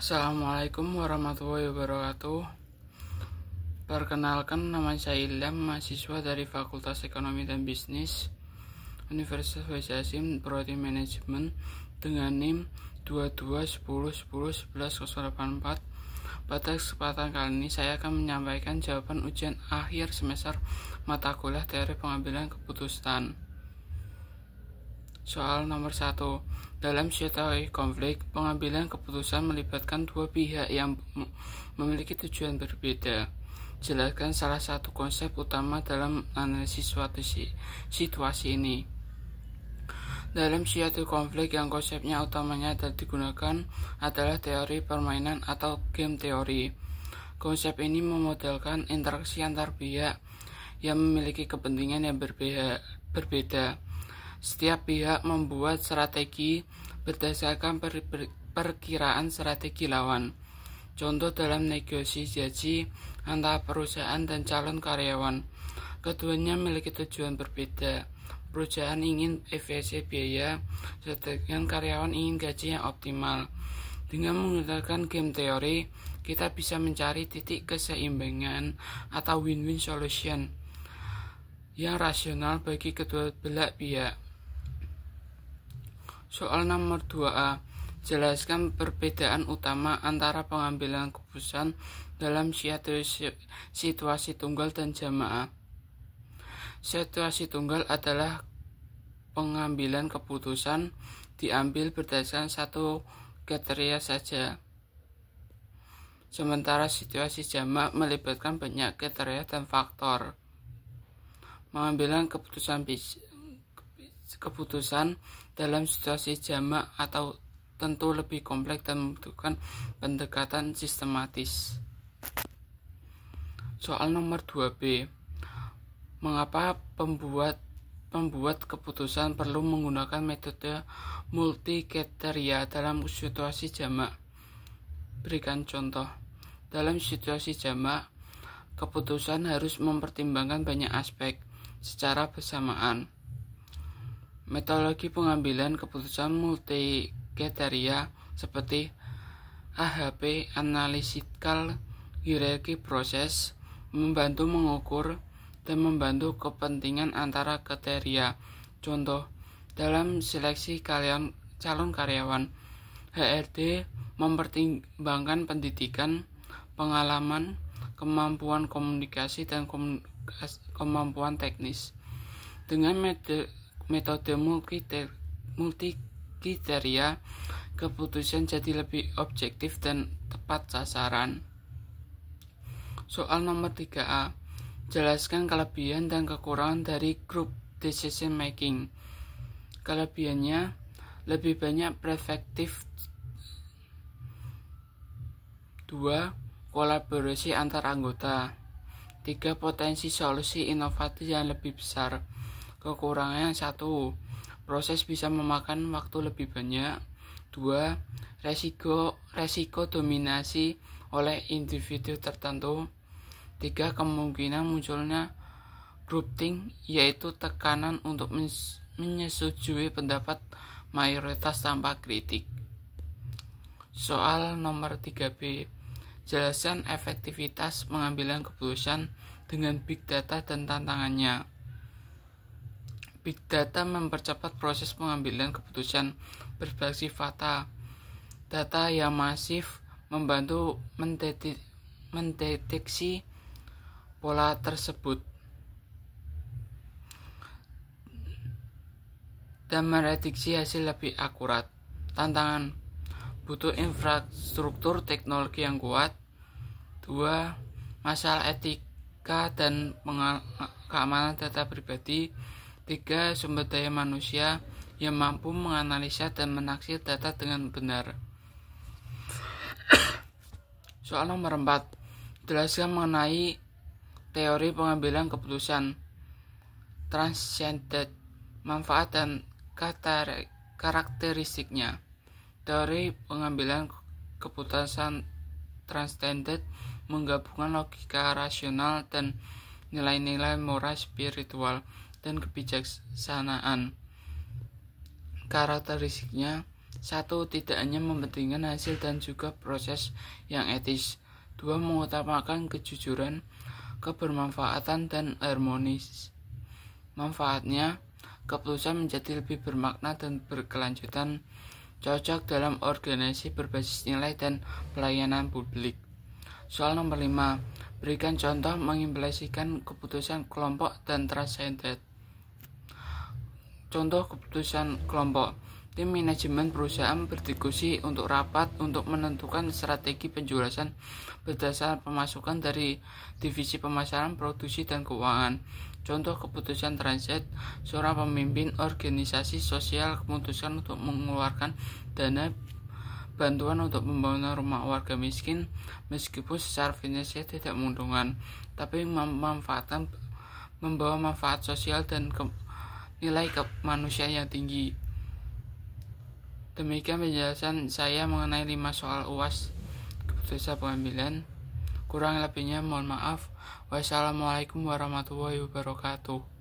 Assalamualaikum warahmatullahi wabarakatuh. Perkenalkan, nama saya Ilham, mahasiswa dari Fakultas Ekonomi dan Bisnis Universitas Wahid Hasyim, Prodi Manajemen, dengan NIM 2210101184. Pada kesempatan kali ini saya akan menyampaikan jawaban ujian akhir semester mata kuliah teori pengambilan keputusan. Soal nomor 1. Dalam situasi konflik, pengambilan keputusan melibatkan dua pihak yang memiliki tujuan berbeda. Jelaskan salah satu konsep utama dalam analisis suatu situasi ini. Dalam suatu konflik yang konsepnya utamanya digunakan adalah teori permainan atau game teori. Konsep ini memodelkan interaksi antar pihak yang memiliki kepentingan yang berbeda. Setiap pihak membuat strategi berdasarkan perkiraan strategi lawan. Contoh dalam negosiasi antara perusahaan dan calon karyawan. Keduanya memiliki tujuan berbeda. Perusahaan ingin efisiensi biaya, sedangkan karyawan ingin gaji yang optimal. Dengan menggunakan game teori, kita bisa mencari titik keseimbangan atau win-win solution yang rasional bagi kedua belah pihak. Soal nomor 2A. Jelaskan perbedaan utama antara pengambilan keputusan dalam situasi tunggal dan jamaah. Situasi tunggal adalah pengambilan keputusan diambil berdasarkan satu kriteria saja. Sementara situasi jamaah melibatkan banyak kriteria dan faktor. Pengambilan keputusan dalam situasi jamak atau tentu lebih kompleks dan membutuhkan pendekatan sistematis. Soal nomor 2B. Mengapa pembuat keputusan perlu menggunakan metode multi kriteria dalam situasi jamak? Berikan contoh. Dalam situasi jamak, keputusan harus mempertimbangkan banyak aspek secara bersamaan. Metodologi pengambilan keputusan multi kriteria seperti AHP (Analytical Hierarchy Process) membantu mengukur dan membantu kepentingan antara kriteria. Contoh, dalam seleksi calon karyawan, HRD mempertimbangkan pendidikan, pengalaman, kemampuan komunikasi, dan kemampuan teknis. Dengan metode multi kriteria, keputusan jadi lebih objektif dan tepat sasaran. Soal nomor 3A. Jelaskan kelebihan dan kekurangan dari group decision making. Kelebihannya, lebih banyak perspektif. 2. Kolaborasi antar anggota. 3. Potensi solusi inovatif yang lebih besar. Kekurangannya 1. Proses bisa memakan waktu lebih banyak. 2. Resiko dominasi oleh individu tertentu. 3. Kemungkinan munculnya groupthink, yaitu tekanan untuk menyetujui pendapat mayoritas tanpa kritik. Soal nomor 3B. Jelaskan efektivitas pengambilan keputusan dengan big data dan tantangannya. Big data mempercepat proses pengambilan keputusan berbasis fakta. Data yang masif membantu mendeteksi pola tersebut dan memprediksi hasil lebih akurat. Tantangan: butuh infrastruktur teknologi yang kuat. 2. Masalah etika dan keamanan data pribadi. 3. Sumber daya manusia yang mampu menganalisa dan menaksir data dengan benar. Soal nomor 4. Jelaskan mengenai teori pengambilan keputusan, transcendent, manfaat dan karakteristiknya. Teori pengambilan keputusan transcendent menggabungkan logika rasional dan nilai-nilai moral, spiritual, dan kebijaksanaan. Karakteristiknya, 1. Tidak hanya mementingkan hasil dan juga proses yang etis. 2. Mengutamakan kejujuran, kebermanfaatan, dan harmonis. Manfaatnya, keputusan menjadi lebih bermakna dan berkelanjutan, cocok dalam organisasi berbasis nilai dan pelayanan publik. Soal nomor 5, berikan contoh mengimplementasikan keputusan kelompok dan transcendent. Contoh keputusan kelompok. Tim manajemen perusahaan berdiskusi untuk rapat untuk menentukan strategi penjelasan berdasarkan pemasukan dari divisi pemasaran, produksi, dan keuangan. Contoh keputusan transit, seorang pemimpin organisasi sosial memutuskan untuk mengeluarkan dana bantuan untuk membangun rumah warga miskin, meskipun secara finansial tidak menguntungkan, tapi membawa manfaat sosial dan nilai kemanusiaan yang tinggi. Demikian penjelasan saya mengenai 5 soal UAS keputusan pengambilan. Kurang lebihnya mohon maaf. Wassalamualaikum warahmatullahi wabarakatuh.